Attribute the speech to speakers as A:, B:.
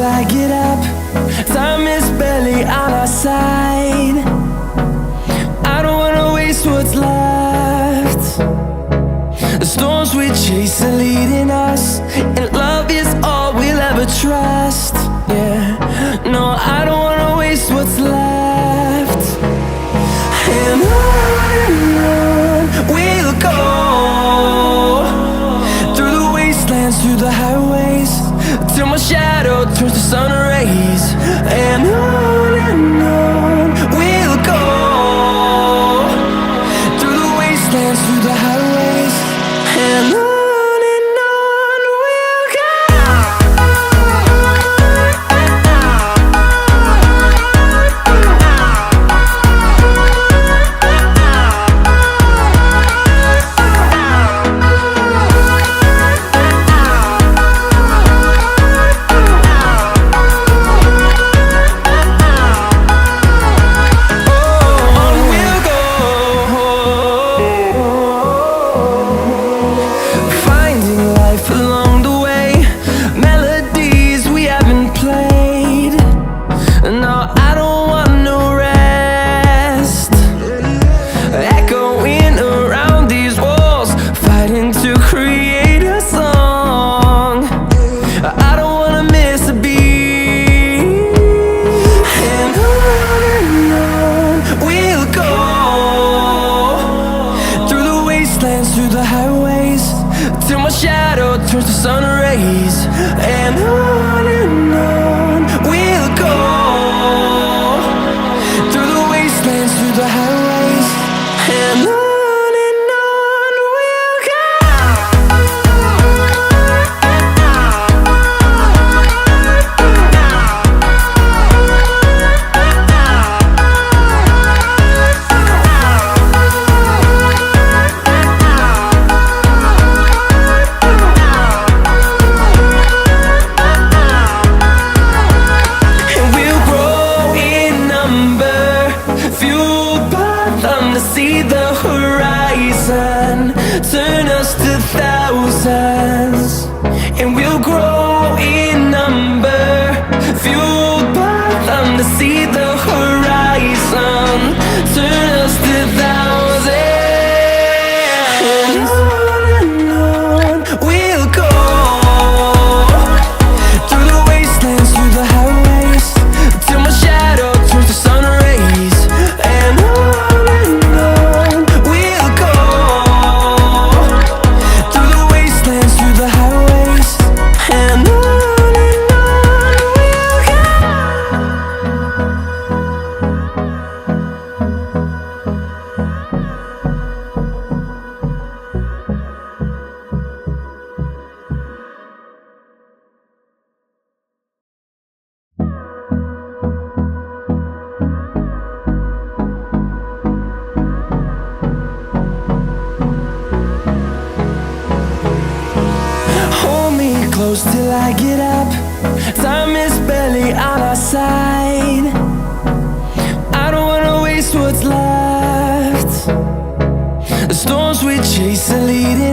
A: till I get up. Time is barely on our side. I don't wanna waste what's left. The storms we chase are leading us, and love is all we'll ever trust. Yeah, no, I don't wanna waste what's left. And on we'll go, through the wastelands, through the highways, till my shadow turns to sun rays. And on we'll go, through the wastelands, through the highways, and on. Through the highways, till my shadow turns to sun rays. And on we'll go, through the wastelands, through the highways, and on. See the horizon turn us to thousands, and we'll grow in number, fueled by them to see the horizon turn us to thousands. And on we'll go, through the wastelands, through the highways, till my shadow turns to sun rays. And close till I get up. Time is barely on our side. I don't wanna waste what's left. The storms we chase are leading